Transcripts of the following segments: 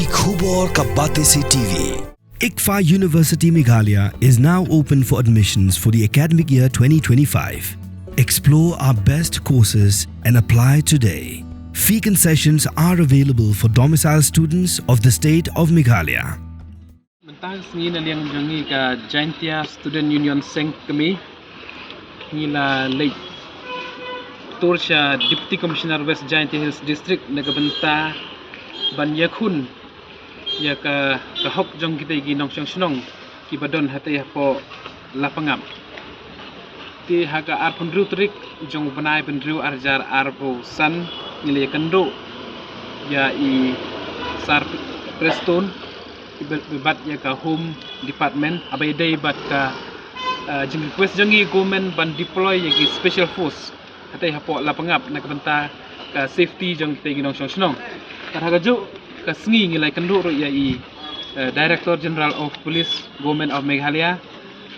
की खूब और का बातें से TV. ICFA University Meghalaya is now open for admissions for the academic year 2025. Explore our best courses and apply today. Fee concessions are available for domicile students of the state of Meghalaya. Mentang sengi na liang jangi ka Jaintia Student Union Seng kami ngila late Torsha Deputy Commissioner West Jaintia Hills District nagabanta ban yakun ya ka hok jong kita gi nong snong ki badon hatay po lapangam ti haga ar pundru trik jong banai pundru arjar arbo san ngile kendo ya I sar preston bat ya ka home department abai day bat ka jing request jangi government ban deploy ya ki special force hatay hapo lapangap nakabanta ka safety jong kita gi nong snong haga jo ka sengi ngilai kendo ro ya I Director General of Police Government of Meghalaya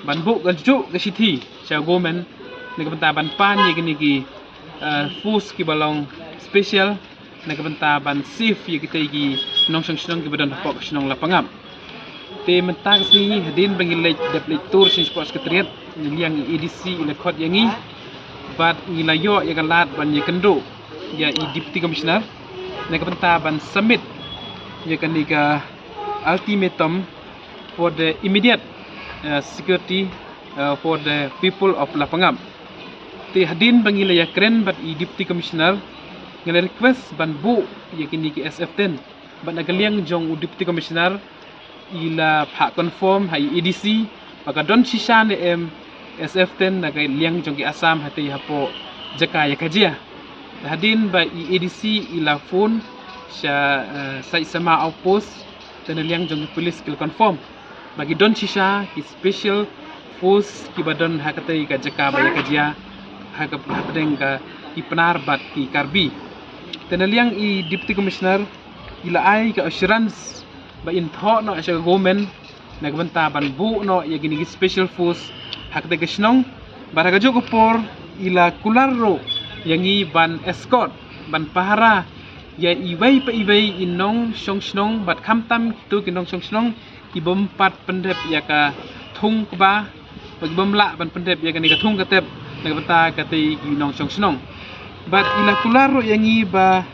ban bu gan ju ka sithi cha government nakabanta ban pan ya gini ki force ki balong special nakabanta ban safe ya kita gi nong snong ki badan hapo snong lapangap te mentang sengi hadin bangilai daplik tour sin sports secretariat liang EDC ilakot yangi bat ngilayo ya galat ban ya kendo ya I Deputy Commissioner nakabanta ban submit ya kanika ultimatum for the immediate security for the people of Lapangam. Te hadin bangila ya kren bat I Deputy Commissioner ngala request ban bu ya kini ki SF10 ban nagaliang jong Deputy Commissioner ila pha conform hai EDC maka don sisa ne SF10 nagai liang jong ki Assam hati hapo jaka ya kajia hadin ba EDC ila phone sa sama outpost dan liang jong police kil confirm bagi don sisa ki special force ki badon hakatai ka jaka ba kajia hakapeng ka ipenar bat ki karbi dan liang I Deputy Commissioner ila ai ka assurance ba in tho no sa government nagbanta ban bu no ya gini special force hakatai ka snong baraga jo por ila kularro yangi ban escort ban pahara ya iway pa iway inong snong bat kamtam tu kinong snong ibom pat pendep ya ka thung ba pagbom la ban pendep ya ka ni ka thung katep nagbata katay inong snong bat ila kularo yangi ba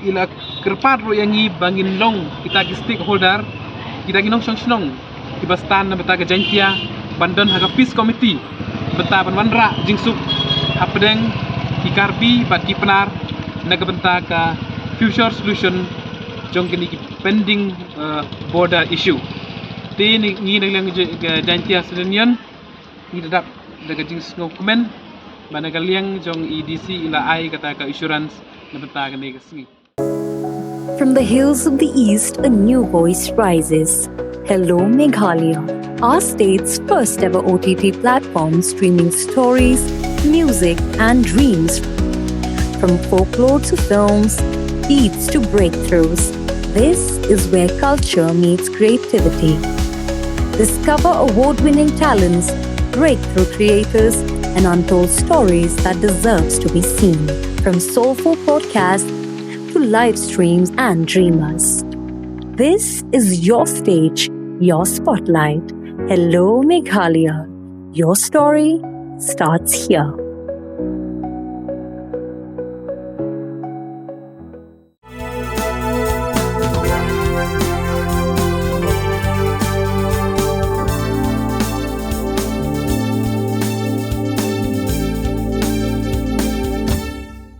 ila kerpat ro yangi bangin long kita ki stakeholder kita ginong snong ibastan na bata ka Jaintia bandon haga peace committee bata ban wanra jingsuk hapdeng ki karbi bat ki penar nagabanta ka future solution jong kini pending border issue te ni naglang Jaintia Student Union ni dadap daga jing snow comment banagaliang jong EDC ila ai kata ka assurance nabanta ka ni kasingi. From the hills of the east, a new voice rises. Hello Meghalaya, our state's first ever OTT platform streaming stories, music and dreams. From folklore to films, beats to breakthroughs, this is where culture meets creativity. Discover award-winning talents, breakthrough creators, and untold stories that deserves to be seen. From soulful podcasts to live streams and dreamers. This is your stage, your spotlight. Hello Meghalaya, your story starts here.